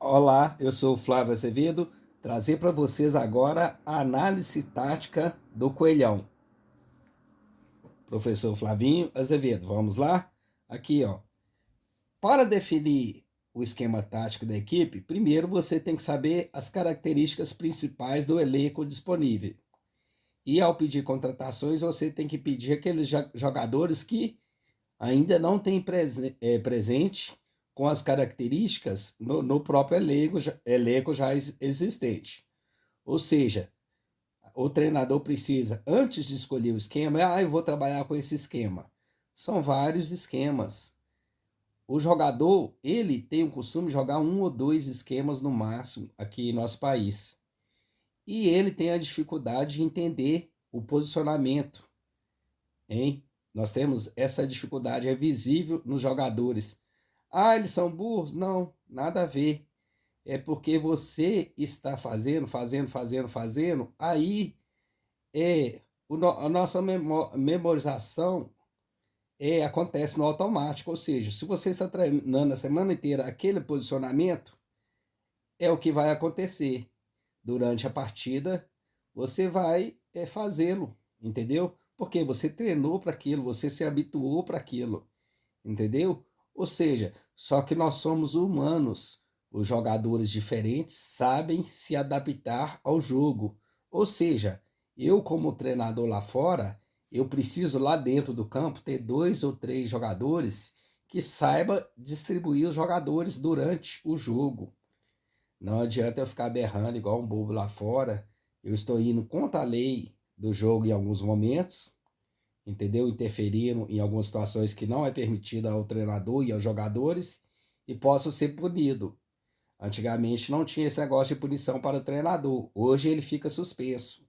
Olá, eu sou o Flávio Azevedo, trazer para vocês agora a análise tática do Coelhão. Professor Flavinho Azevedo, vamos lá? Aqui, ó. Para definir o esquema tático da equipe, primeiro você tem que saber as características principais do elenco disponível. E ao pedir contratações, você tem que pedir aqueles jogadores que ainda não têm presente com as características no próprio elenco já existente. Ou seja, o treinador precisa, antes de escolher o esquema, eu vou trabalhar com esse esquema. São vários esquemas. O jogador, ele tem o costume de jogar um ou dois esquemas no máximo aqui em nosso país. E ele tem a dificuldade de entender o posicionamento, hein? Nós temos essa dificuldade, é visível nos jogadores. Eles são burros? Não, nada a ver. É porque você está fazendo, aí a nossa memorização acontece no automático, ou seja, se você está treinando a semana inteira aquele posicionamento, é o que vai acontecer. Durante a partida, você vai fazê-lo, entendeu? Porque você treinou para aquilo, você se habituou para aquilo, entendeu? Ou seja, só que nós somos humanos. Os jogadores diferentes sabem se adaptar ao jogo. Ou seja, eu como treinador lá fora, eu preciso lá dentro do campo ter dois ou três jogadores que saiba distribuir os jogadores durante o jogo. Não adianta eu ficar berrando igual um bobo lá fora. Eu estou indo contra a lei do jogo em alguns momentos, entendeu? Interferindo em algumas situações que não é permitida ao treinador e aos jogadores e posso ser punido. Antigamente não tinha esse negócio de punição para o treinador. Hoje ele fica suspenso.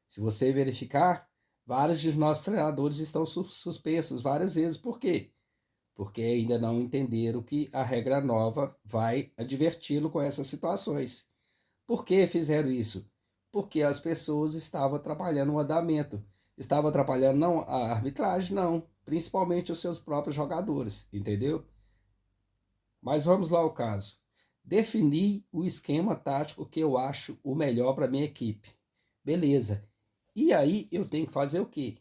Se você verificar, vários dos nossos treinadores estão suspensos várias vezes. Por quê? Porque ainda não entenderam que a regra nova vai adverti-lo com essas situações. Por que fizeram isso? Porque as pessoas estavam atrapalhando o andamento. Estavam atrapalhando não a arbitragem, não. Principalmente os seus próprios jogadores, entendeu? Mas vamos lá ao caso. Definir o esquema tático que eu acho o melhor para minha equipe. Beleza. E aí eu tenho que fazer o quê?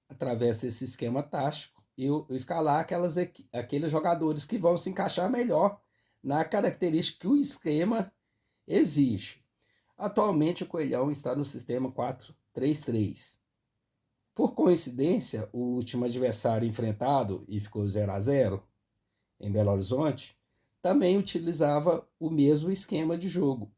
Através desse esquema tático, eu escalar aqueles jogadores que vão se encaixar melhor na característica que o esquema exige. Atualmente o Coelhão está no sistema 4-3-3. Por coincidência, o último adversário enfrentado, e ficou 0-0 em Belo Horizonte, também utilizava o mesmo esquema de jogo.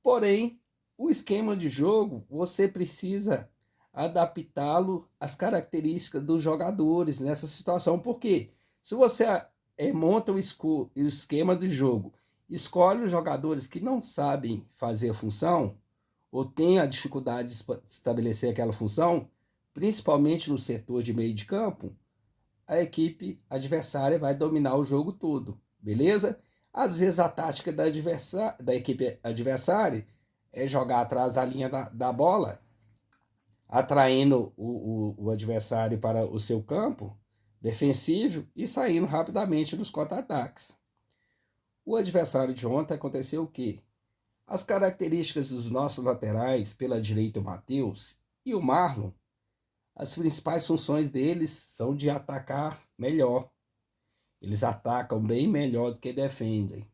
Porém, o esquema de jogo, você precisa adaptá-lo às características dos jogadores nessa situação. Porque se você monta o esquema de jogo, escolhe os jogadores que não sabem fazer a função ou têm a dificuldade de estabelecer aquela função, principalmente no setor de meio de campo, a equipe adversária vai dominar o jogo todo, beleza? Às vezes a tática da equipe adversária é jogar atrás da linha da bola, atraindo o adversário para o seu campo defensivo e saindo rapidamente nos contra-ataques. O adversário de ontem aconteceu o quê? As características dos nossos laterais, pela direita o Matheus e o Marlon, as principais funções deles são de atacar melhor. Eles atacam bem melhor do que defendem.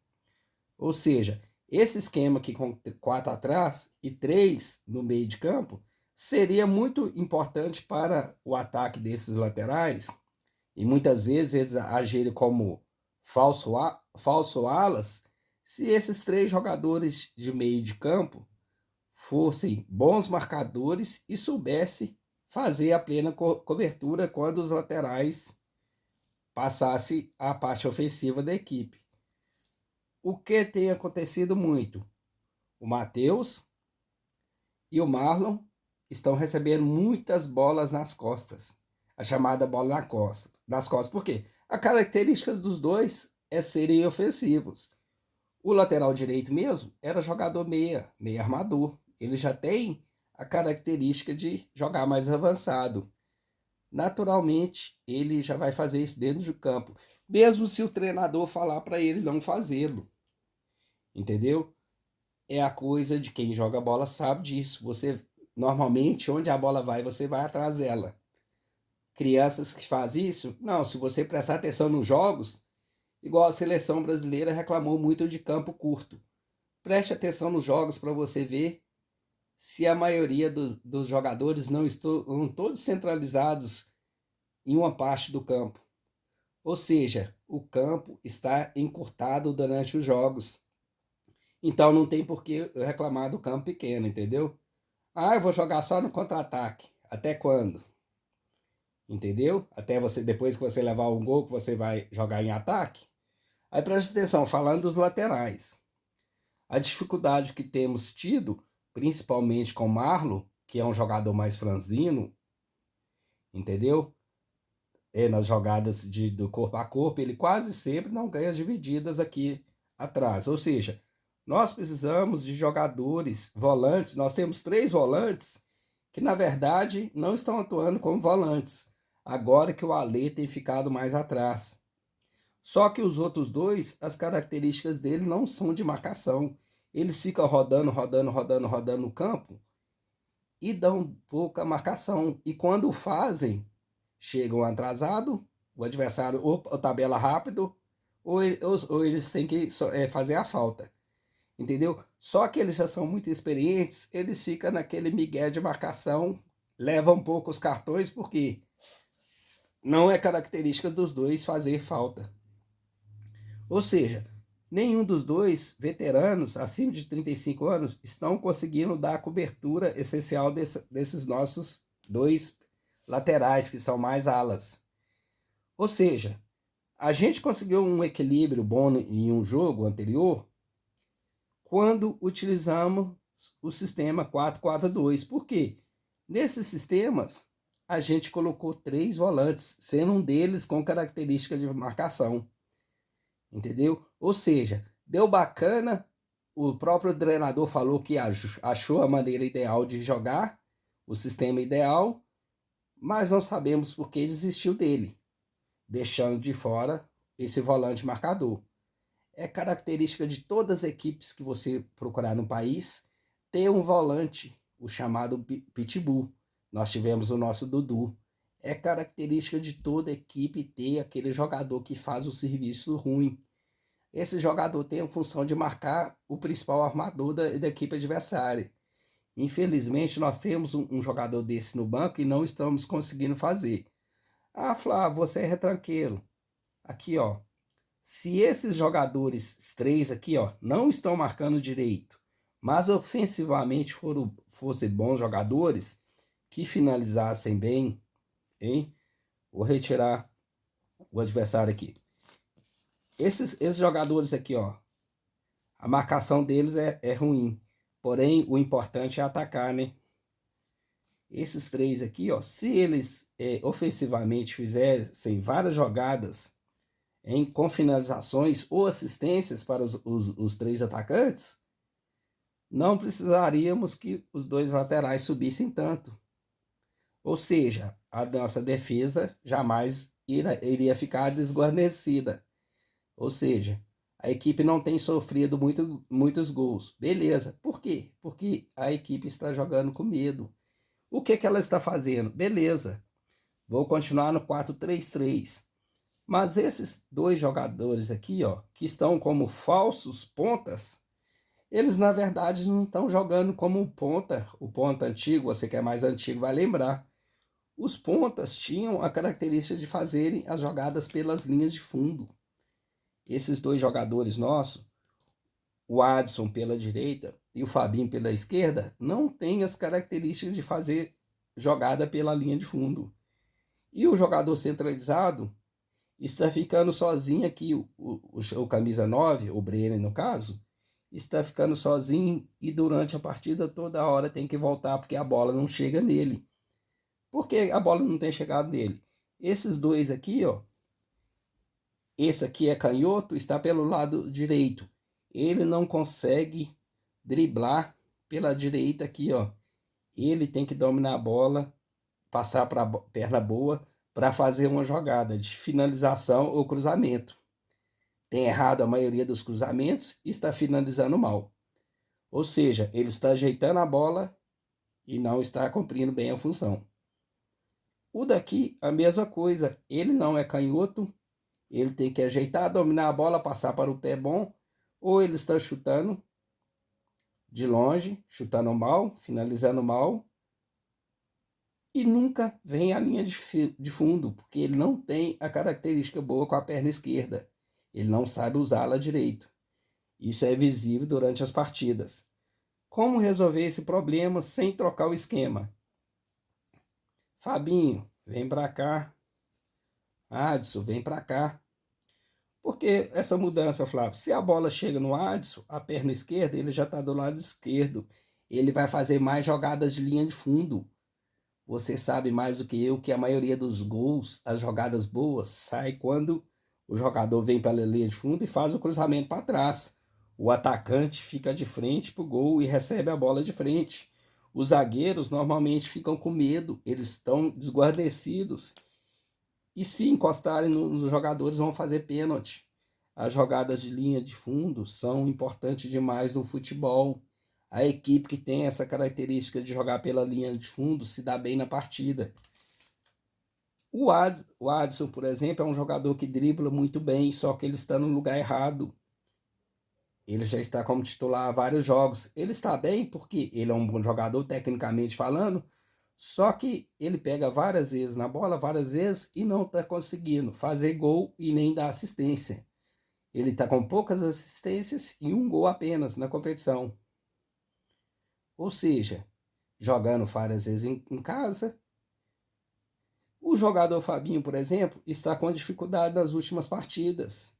Ou seja, esse esquema aqui com 4 atrás e 3 no meio de campo seria muito importante para o ataque desses laterais e muitas vezes eles agirem como falso alas se esses três jogadores de meio de campo fossem bons marcadores e soubessem fazer a plena cobertura quando os laterais passassem a parte ofensiva da equipe. O que tem acontecido muito? O Matheus e o Marlon estão recebendo muitas bolas nas costas. A chamada bola nas costas. Por quê? A característica dos dois é serem ofensivos. O lateral direito mesmo era jogador meia armador. Ele já tem a característica de jogar mais avançado. Naturalmente, ele já vai fazer isso dentro do campo, mesmo se o treinador falar para ele não fazê-lo. entendeu? É a coisa de quem joga bola sabe disso. Você, normalmente, onde a bola vai, você vai atrás dela. Crianças que fazem isso, não, se você prestar atenção nos jogos, igual a seleção brasileira reclamou muito de campo curto. Preste atenção nos jogos para você ver se a maioria dos jogadores não estão todos centralizados em uma parte do campo. Ou seja, o campo está encurtado durante os jogos. Então não tem por que eu reclamar do campo pequeno, entendeu? Ah, eu vou jogar só no contra-ataque. Até quando? Entendeu? Até você, depois que você levar um gol, que você vai jogar em ataque? Aí preste atenção, falando dos laterais. A dificuldade que temos tido, principalmente com o Marlon, que é um jogador mais franzino, entendeu? Nas jogadas do corpo a corpo, ele quase sempre não ganha as divididas aqui atrás. Ou seja, nós precisamos de jogadores, volantes. Nós temos 3 volantes que, na verdade, não estão atuando como volantes. Agora que o Alê tem ficado mais atrás. Só que os outros dois, as características dele não são de marcação. Eles ficam rodando, rodando, rodando, rodando no campo e dão pouca marcação. E quando fazem, chegam atrasado, o adversário ou tabela rápido, ou eles têm que fazer a falta. Entendeu? Só que eles já são muito experientes, eles ficam naquele migué de marcação, levam pouco os cartões, porque não é característica dos dois fazer falta. Ou seja, nenhum dos dois veteranos, acima de 35 anos, estão conseguindo dar a cobertura essencial desses nossos dois laterais, que são mais alas. Ou seja, a gente conseguiu um equilíbrio bom em um jogo anterior quando utilizamos o sistema 4-4-2. Por quê? Nesses sistemas, a gente colocou 3 volantes, sendo um deles com característica de marcação. Entendeu? Ou seja, deu bacana, o próprio treinador falou que achou a maneira ideal de jogar, o sistema ideal, mas não sabemos por que desistiu dele, deixando de fora esse volante marcador. É característica de todas as equipes que você procurar no país ter um volante, o chamado pitbull. Nós tivemos o nosso Dudu. É característica de toda equipe ter aquele jogador que faz o serviço ruim. Esse jogador tem a função de marcar o principal armador da equipe adversária. Infelizmente, nós temos um jogador desse no banco e não estamos conseguindo fazer. Ah, Flávio, você é retranqueiro. Aqui, ó. Se esses jogadores 3 aqui, ó, não estão marcando direito, mas ofensivamente fossem bons jogadores, que finalizassem bem, hein? Vou retirar o adversário aqui. Esses jogadores aqui, ó, a marcação deles é ruim. Porém, o importante é atacar, né? Esses 3 aqui, ó, se eles ofensivamente fizessem várias jogadas com finalizações ou assistências para os 3 atacantes, não precisaríamos que os 2 laterais subissem tanto. Ou seja, a nossa defesa jamais iria ficar desguarnecida. Ou seja, a equipe não tem sofrido muitos gols. Beleza. Por quê? Porque a equipe está jogando com medo. O que ela está fazendo? Beleza. Vou continuar no 4-3-3. Mas esses 2 jogadores aqui, ó, que estão como falsos pontas, eles na verdade não estão jogando como ponta. O ponta antigo, você que é mais antigo vai lembrar. Os pontas tinham a característica de fazerem as jogadas pelas linhas de fundo. Esses 2 jogadores nossos, o Adson pela direita e o Fabinho pela esquerda, não têm as características de fazer jogada pela linha de fundo. E o jogador centralizado está ficando sozinho aqui, o camisa 9, o Brenner no caso, está ficando sozinho e durante a partida toda hora tem que voltar porque a bola não chega nele. Por que a bola não tem chegado nele? Esses 2 aqui, ó, esse aqui é canhoto, está pelo lado direito. Ele não consegue driblar pela direita aqui, ó. Ele tem que dominar a bola, passar para a perna boa para fazer uma jogada de finalização ou cruzamento. tem errado a maioria dos cruzamentos e está finalizando mal. Ou seja, ele está ajeitando a bola e não está cumprindo bem a função. O daqui, a mesma coisa. Ele não é canhoto, ele tem que ajeitar, dominar a bola, passar para o pé bom, ou ele está chutando de longe, chutando mal, finalizando mal, e nunca vem à linha de fundo, porque ele não tem a característica boa com a perna esquerda. Ele não sabe usá-la direito. Isso é visível durante as partidas. Como resolver esse problema sem trocar o esquema? Fabinho, vem para cá. Adson, vem para cá. Porque essa mudança, Flávio, se a bola chega no Adson, a perna esquerda, ele já está do lado esquerdo. Ele vai fazer mais jogadas de linha de fundo. Você sabe mais do que eu que a maioria dos gols, as jogadas boas, sai quando o jogador vem pela linha de fundo e faz o cruzamento para trás. O atacante fica de frente para o gol e recebe a bola de frente. Os zagueiros normalmente ficam com medo, eles estão desguarnecidos. E se encostarem nos jogadores, vão fazer pênalti. As jogadas de linha de fundo são importantes demais no futebol. A equipe que tem essa característica de jogar pela linha de fundo se dá bem na partida. O Adson, por exemplo, é um jogador que dribla muito bem, só que ele está no lugar errado. Ele já está como titular há vários jogos. Ele está bem porque ele é um bom jogador, tecnicamente falando, só que ele pega várias vezes na bola, várias vezes, e não está conseguindo fazer gol e nem dar assistência. Ele está com poucas assistências e um gol apenas na competição. Ou seja, jogando várias vezes em casa. O jogador Fabinho, por exemplo, está com dificuldade nas últimas partidas.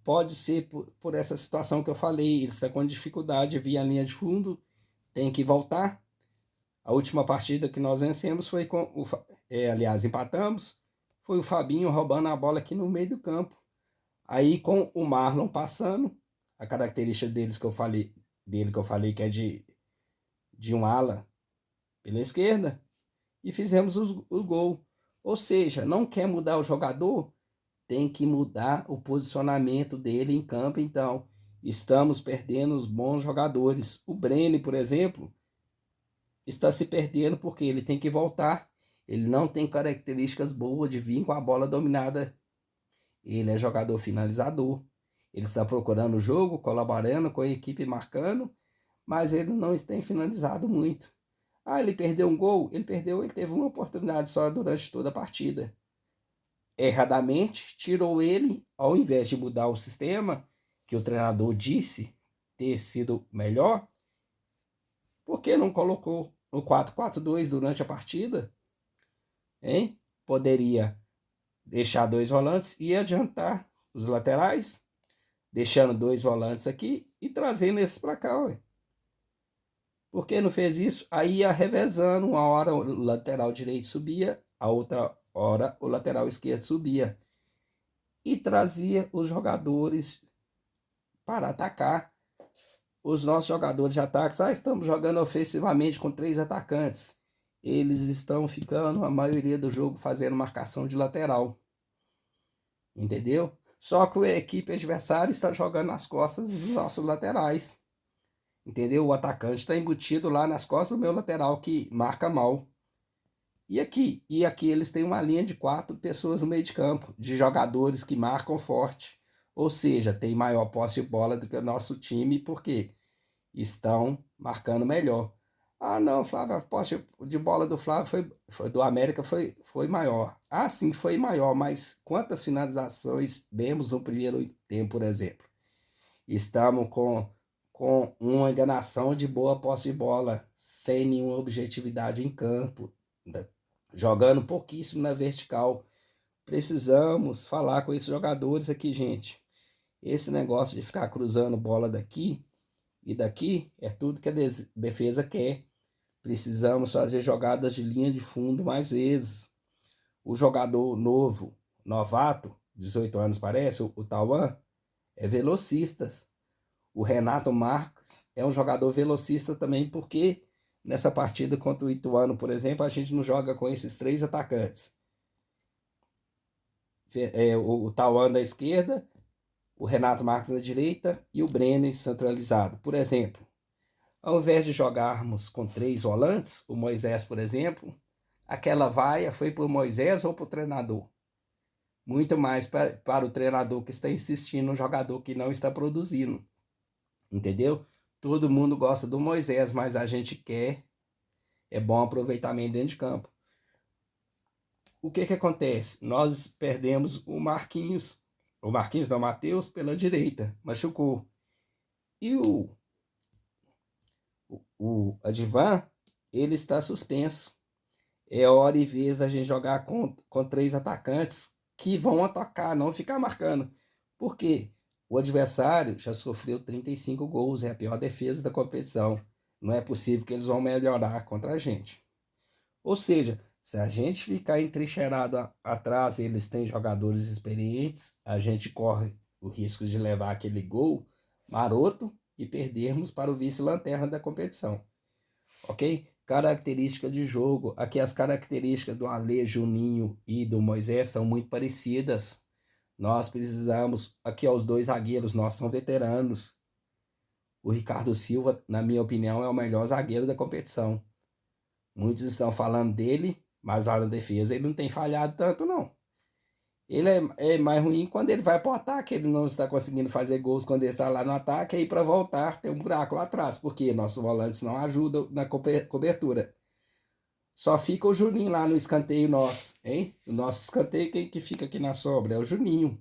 Pode ser por essa situação que eu falei, ele está com dificuldade via a linha de fundo, tem que voltar. A última partida que nós vencemos foi com aliás, empatamos, foi o Fabinho roubando a bola aqui no meio do campo. Aí com o Marlon passando, a característica dele que eu falei que é de um ala pela esquerda, e fizemos o gol. Ou seja, não quer mudar o jogador, tem que mudar o posicionamento dele em campo. Então, estamos perdendo os bons jogadores. O Breno, por exemplo, está se perdendo porque ele tem que voltar. Ele não tem características boas de vir com a bola dominada. Ele é jogador finalizador. Ele está procurando o jogo, colaborando com a equipe, marcando, mas ele não tem finalizado muito. Ah, ele perdeu um gol? Ele teve uma oportunidade só durante toda a partida. Erradamente, tirou ele, ao invés de mudar o sistema, que o treinador disse ter sido melhor, por que não colocou no 4-4-2 durante a partida? Hein? Poderia deixar 2 volantes e adiantar os laterais, deixando 2 volantes aqui e trazendo esses para cá. Ué. Por que não fez isso? Aí ia revezando, uma hora o lateral direito subia, a outra hora o lateral esquerdo subia. E trazia os jogadores para atacar. Os nossos jogadores de ataque, estamos jogando ofensivamente com 3 atacantes. Eles estão ficando, a maioria do jogo, fazendo marcação de lateral. Entendeu? Só que a equipe adversária está jogando nas costas dos nossos laterais. Entendeu? O atacante está embutido lá nas costas do meu lateral, que marca mal. E aqui eles têm uma linha de 4 pessoas no meio de campo, de jogadores que marcam forte. Ou seja, tem maior posse de bola do que o nosso time, porque estão marcando melhor. Ah, não, Flávio, a posse de bola do Flávio do América foi maior. Ah, sim, foi maior, mas quantas finalizações demos no primeiro tempo, por exemplo? Estamos com uma enganação de boa posse de bola, sem nenhuma objetividade em campo, jogando pouquíssimo na vertical. Precisamos falar com esses jogadores aqui, gente. Esse negócio de ficar cruzando bola daqui e daqui é tudo que a defesa quer. Precisamos fazer jogadas de linha de fundo mais vezes. O jogador novato, 18 anos parece, o Tauan, é velocista. O Renato Marques é um jogador velocista também, porque nessa partida contra o Ituano, por exemplo, a gente não joga com esses 3 atacantes. O Tauan da esquerda, o Renato Marques na direita e o Brenner centralizado. Por exemplo, ao invés de jogarmos com 3 volantes, o Moisés, por exemplo, aquela vaia foi para o Moisés ou para o treinador? Muito mais para o treinador que está insistindo no jogador que não está produzindo. Entendeu? Todo mundo gosta do Moisés, mas a gente quer bom aproveitamento dentro de campo. O que acontece? Nós perdemos o Marquinhos não, o Matheus pela direita, machucou. E o Advan, ele está suspenso. É hora e vez da gente jogar com 3 atacantes que vão atacar, não ficar marcando. Por quê? O adversário já sofreu 35 gols, é a pior defesa da competição. Não é possível que eles vão melhorar contra a gente. Ou seja, se a gente ficar entrincheirado atrás, eles têm jogadores experientes, a gente corre o risco de levar aquele gol maroto e perdermos para o vice-lanterna da competição. Ok? Característica de jogo. Aqui as características do Ale, Juninho e do Moisés são muito parecidas. Nós precisamos, aqui ó, os 2 zagueiros, nós são veteranos. O Ricardo Silva, na minha opinião, é o melhor zagueiro da competição. Muitos estão falando dele, mas lá na defesa ele não tem falhado tanto, não. Ele é mais ruim quando ele vai para o ataque, ele não está conseguindo fazer gols quando ele está lá no ataque, aí para voltar tem um buraco lá atrás, porque nossos volantes não ajudam na cobertura. Só fica o Juninho lá no escanteio nosso, hein? O nosso escanteio, quem que fica aqui na sobra? É o Juninho.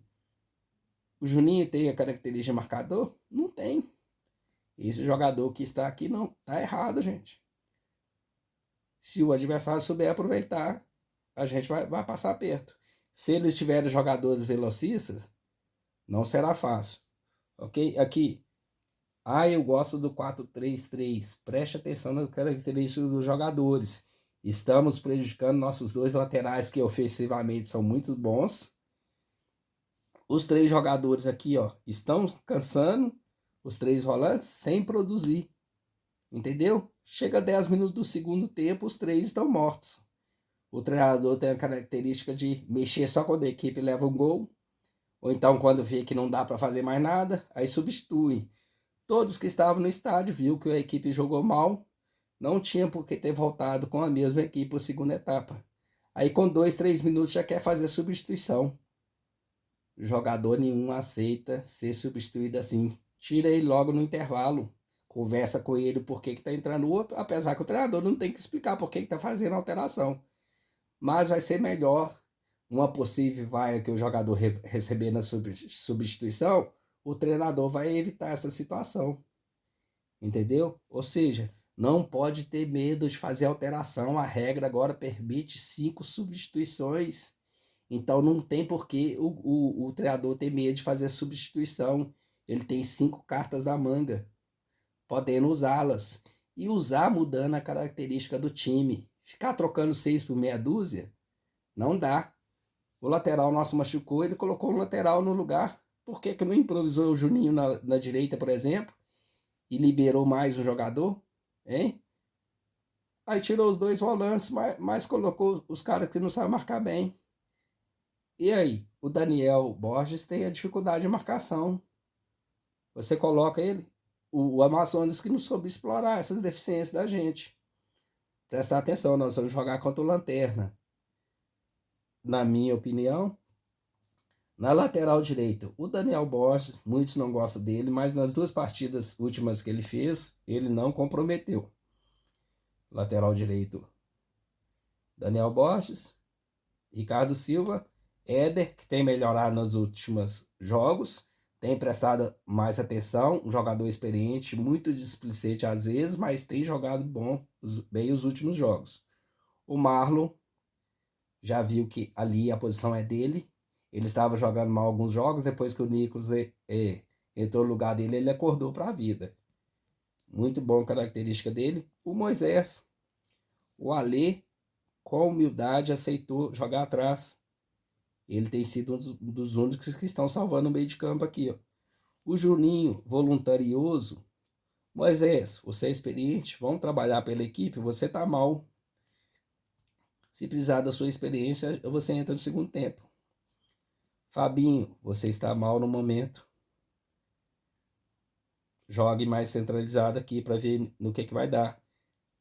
O Juninho tem a característica de marcador? Não tem. Esse jogador que está aqui não. Tá errado, gente. Se o adversário souber aproveitar, a gente vai passar perto. Se eles tiverem jogadores velocistas, não será fácil. Ok? Aqui. Eu gosto do 4-3-3. Preste atenção nas características dos jogadores. Estamos prejudicando nossos 2 laterais, que ofensivamente são muito bons. Os 3 jogadores aqui, ó, estão cansando. Os 3 volantes sem produzir. Entendeu? Chega 10 minutos do segundo tempo, os 3 estão mortos. O treinador tem a característica de mexer só quando a equipe leva um gol, ou então quando vê que não dá para fazer mais nada, aí substitui. Todos que estavam no estádio viu que a equipe jogou mal, não tinha por que ter voltado com a mesma equipe para a segunda etapa. Aí com 2, 3 minutos já quer fazer substituição. Jogador nenhum aceita ser substituído assim. Tira ele logo no intervalo. Conversa com ele por que está entrando o outro, apesar que o treinador não tem que explicar por que está fazendo a alteração. Mas vai ser melhor uma possível vaia que o jogador receber na substituição, o treinador vai evitar essa situação. Entendeu? Ou seja, não pode ter medo de fazer alteração. A regra agora permite 5 substituições. Então não tem por que o treinador ter medo de fazer substituição. Ele tem 5 cartas da manga, podendo usá-las. E usar mudando a característica do time. Ficar trocando 6 por meia dúzia, não dá. O lateral nosso machucou, ele colocou um lateral no lugar. Por que não improvisou o Juninho na direita, por exemplo? E liberou mais um jogador? Hein? Aí tirou os 2 volantes, mas colocou os caras que não sabem marcar bem. E aí? O Daniel Borges tem a dificuldade de marcação. Você coloca ele, o Amazonas, que não soube explorar essas deficiências da gente. Prestar atenção, nós vamos jogar contra o Lanterna. Na minha opinião, na lateral direita, o Daniel Borges, muitos não gostam dele, mas nas 2 partidas últimas que ele fez, ele não comprometeu. Lateral direito, Daniel Borges, Ricardo Silva, Éder, que tem melhorado nos últimos jogos, tem prestado mais atenção, um jogador experiente, muito displicente às vezes, mas tem jogado bem os últimos jogos. O Marlon já viu que ali a posição é dele. Ele estava jogando mal alguns jogos, depois que o Nicolas entrou no lugar dele, ele acordou para a vida. Muito bom característica dele. O Moisés, o Alê, com humildade, aceitou jogar atrás. Ele tem sido um dos únicos que estão salvando o meio de campo aqui. Ó. O Juninho, voluntarioso. Moisés, você é experiente, vamos trabalhar pela equipe, você está mal. Se precisar da sua experiência, você entra no segundo tempo. Fabinho, você está mal no momento. jogue mais centralizado aqui para ver no que vai dar.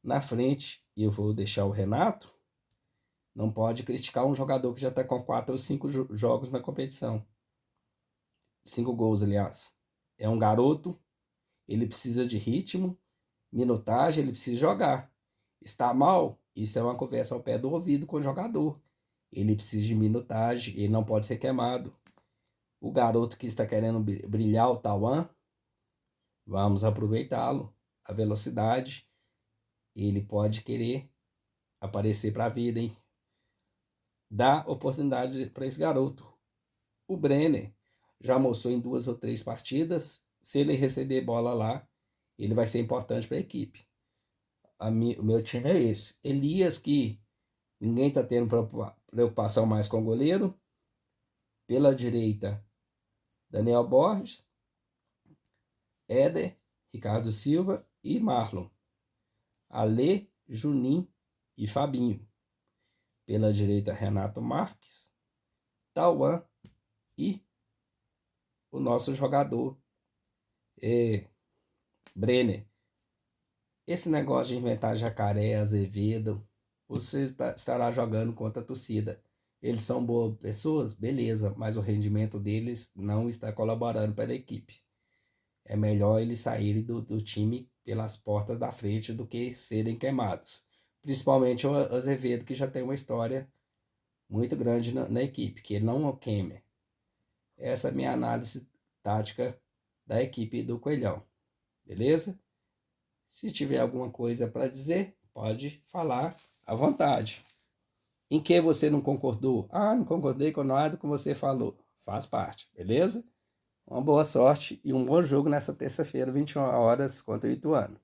Na frente, eu vou deixar o Renato. Não pode criticar um jogador que já está com 4 ou 5 jogos na competição. 5 gols, aliás. É um garoto, ele precisa de ritmo, minutagem, ele precisa jogar. Está mal? Isso é uma conversa ao pé do ouvido com o jogador. Ele precisa de minutagem, ele não pode ser queimado. O garoto que está querendo brilhar, o Tauan, vamos aproveitá-lo. A velocidade, ele pode querer aparecer para a vida, hein? Dá oportunidade para esse garoto. O Brenner já mostrou em 2 ou 3 partidas. Se ele receber bola lá, ele vai ser importante para a equipe. O meu time é esse. Elias, que ninguém está tendo preocupação mais com o goleiro. Pela direita, Daniel Borges, Éder, Ricardo Silva e Marlon. Alê, Junim e Fabinho. Pela direita, Renato Marques, Tauan e o nosso jogador Brenner. Esse negócio de inventar Jacaré, Azevedo, você estará jogando contra a torcida. Eles são boas pessoas, beleza, mas o rendimento deles não está colaborando para a equipe. É melhor eles saírem do time pelas portas da frente do que serem queimados. Principalmente o Azevedo, que já tem uma história muito grande na equipe, que ele não é o queima. Essa é a minha análise tática da equipe do Coelhão. Beleza? Se tiver alguma coisa para dizer, pode falar à vontade. Em que você não concordou? Ah, não concordei com nada que você falou. Faz parte, beleza? Uma boa sorte e um bom jogo nessa terça-feira, 21 horas, contra o Ituano.